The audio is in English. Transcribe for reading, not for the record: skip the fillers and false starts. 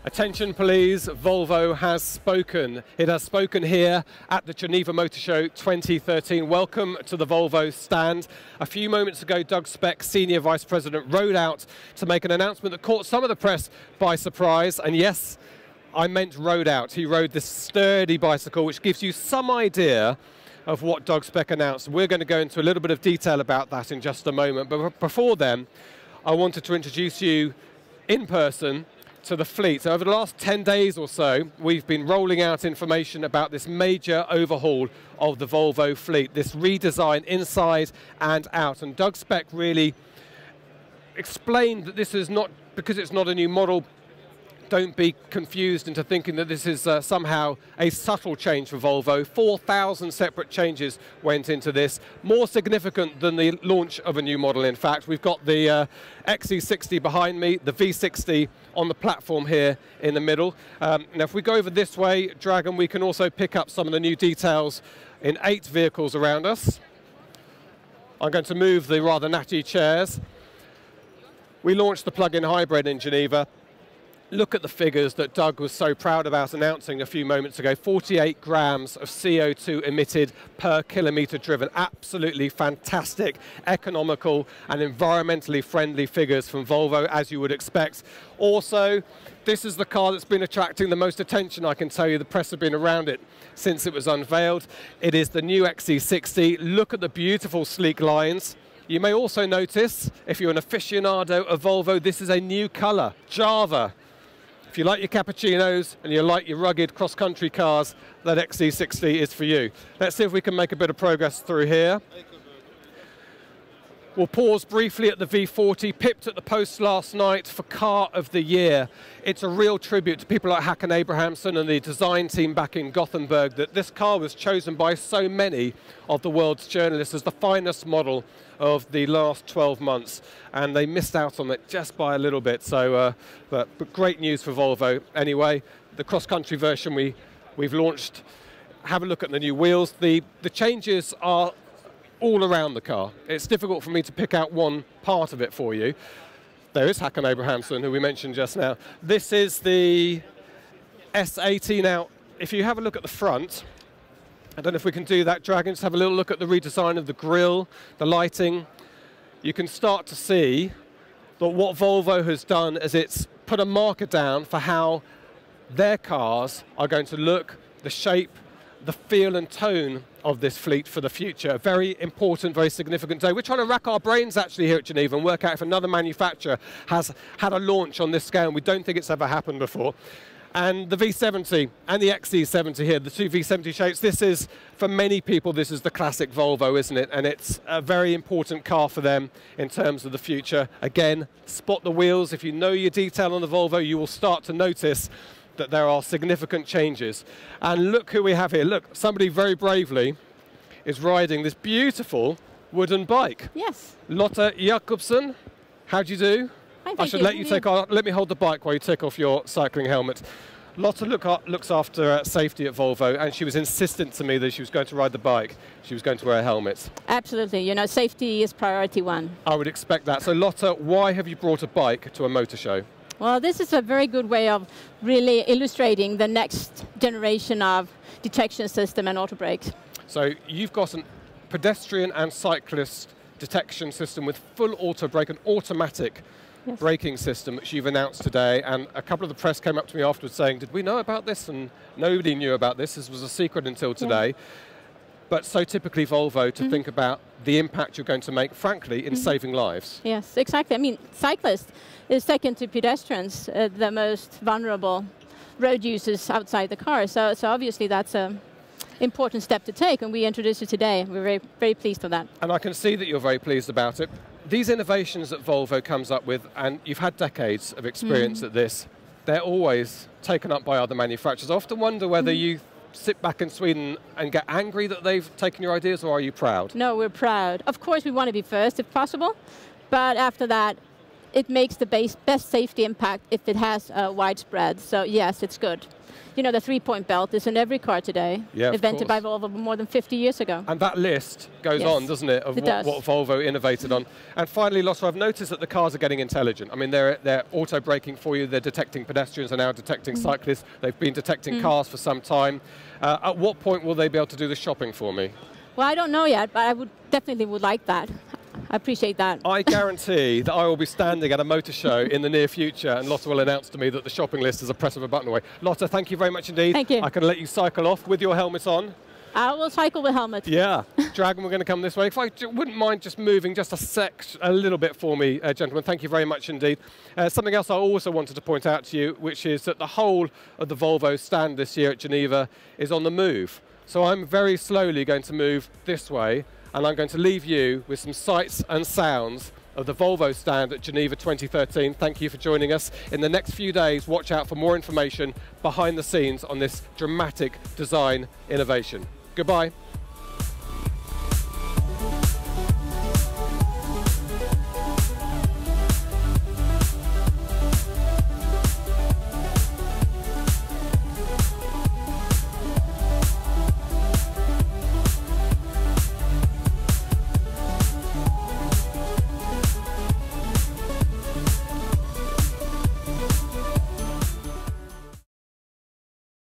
Attention please, Volvo has spoken. It has spoken here at the Geneva Motor Show 2013. Welcome to the Volvo stand. A few moments ago, Doug Speck, Senior Vice President, rode out to make an announcement that caught some of the press by surprise. And yes, I meant rode out. He rode this sturdy bicycle, which gives you some idea of what Doug Speck announced. We're going to go into a little bit of detail about that in just a moment. But before then, I wanted to introduce you in person to the fleet. So over the last 10 days or so, we've been rolling out information about this major overhaul of the Volvo fleet, this redesign inside and out. And Doug Speck really explained that this is not, because it's not a new model, don't be confused into thinking that this is somehow a subtle change for Volvo. 4,000 separate changes went into this, more significant than the launch of a new model, in fact. We've got the XC60 behind me, the V60 on the platform here in the middle. Now, if we go over this way, Dragon, we can also pick up some of the new details in 8 vehicles around us. I'm going to move the rather natty chairs. We launched the plug-in hybrid in Geneva. Look at the figures that Doug was so proud about announcing a few moments ago. 48 grams of CO2 emitted per kilometre driven. Absolutely fantastic, economical and environmentally friendly figures from Volvo, as you would expect. Also, this is the car that's been attracting the most attention, I can tell you. The press have been around it since it was unveiled. It is the new XC60. Look at the beautiful sleek lines. You may also notice, if you're an aficionado of Volvo, this is a new colour, Java. If you like your cappuccinos and you like your rugged cross-country cars, that XC60 is for you. Let's see if we can make a bit of progress through here. We'll pause briefly at the V40, pipped at the post last night for Car of the Year. It's a real tribute to people like Håkan Abrahamsson and the design team back in Gothenburg that this car was chosen by so many of the world's journalists as the finest model of the last 12 months. And they missed out on it just by a little bit. So, but great news for Volvo. Anyway, the cross-country version we've launched. Have a look at the new wheels. The changes are all around the car. It's difficult for me to pick out one part of it for you. There is Håkan Abrahamsson, who we mentioned just now. This is the S80. Now, if you have a look at the front, I don't know if we can do that, Dragon, just have a little look at the redesign of the grille, the lighting. You can start to see that what Volvo has done is it's put a marker down for how their cars are going to look, the shape, the feel and tone of this fleet for the future. A very important, very significant day. We're trying to rack our brains actually here at Geneva and work out if another manufacturer has had a launch on this scale. We don't think it's ever happened before. And the V70 and the XC70 here, the two V70 shapes, this is, for many people, this is the classic Volvo, isn't it? And it's a very important car for them in terms of the future. Again, spot the wheels. If you know your detail on the Volvo, you will start to notice that there are significant changes. And look who we have here. Look, somebody very bravely is riding this beautiful wooden bike. Yes. Lotta Jakobsen, how do you do? I should let you take off. Let me hold the bike while you take off your cycling helmet. Lotta looks after safety at Volvo, and she was insistent to me that she was going to ride the bike. She was going to wear a helmet. Absolutely. You know, safety is priority one. I would expect that. So Lotta, why have you brought a bike to a motor show? Well, this is a very good way of really illustrating the next generation of detection system and auto brakes. So you've got a pedestrian and cyclist detection system with full auto brake, an automatic braking system, which you've announced today. And a couple of the press came up to me afterwards saying, did we know about this? And nobody knew about this. This was a secret until today. But so typically Volvo to think about the impact you're going to make, frankly, in saving lives. Yes, exactly. I mean, cyclists is second to pedestrians, the most vulnerable road users outside the car. So obviously that's an important step to take, and we introduced it today. We're very, very pleased with that. And I can see that you're very pleased about it. These innovations that Volvo comes up with, and you've had decades of experience at this, they're always taken up by other manufacturers. I often wonder whether you sit back in Sweden and get angry that they've taken your ideas, or are you proud? No, we're proud. Of course, we want to be first if possible, but after that, it makes the best safety impact if it has widespread. So yes, it's good. You know, the three-point belt is in every car today, invented by Volvo more than 50 years ago. And that list goes on, doesn't it, of what Volvo innovated on. And finally, Lotte, I've noticed that the cars are getting intelligent. I mean, they're auto-braking for you, they're detecting pedestrians, are now detecting cyclists, they've been detecting cars for some time. At what point will they be able to do the shopping for me? Well, I don't know yet, but I definitely would like that. I appreciate that. I guarantee that I will be standing at a motor show in the near future and Lotte will announce to me that the shopping list is a press of a button away. Lotte, thank you very much indeed. Thank you. I can let you cycle off with your helmet on. I will cycle with helmet. Yeah. Dragon, we're going to come this way. If I wouldn't mind just moving just a little bit for me, gentlemen. Thank you very much indeed. Something else I also wanted to point out to you, which is that the whole of the Volvo stand this year at Geneva is on the move. So I'm very slowly going to move this way, and I'm going to leave you with some sights and sounds of the Volvo stand at Geneva 2013. Thank you for joining us. In the next few days, watch out for more information behind the scenes on this dramatic design innovation. Goodbye.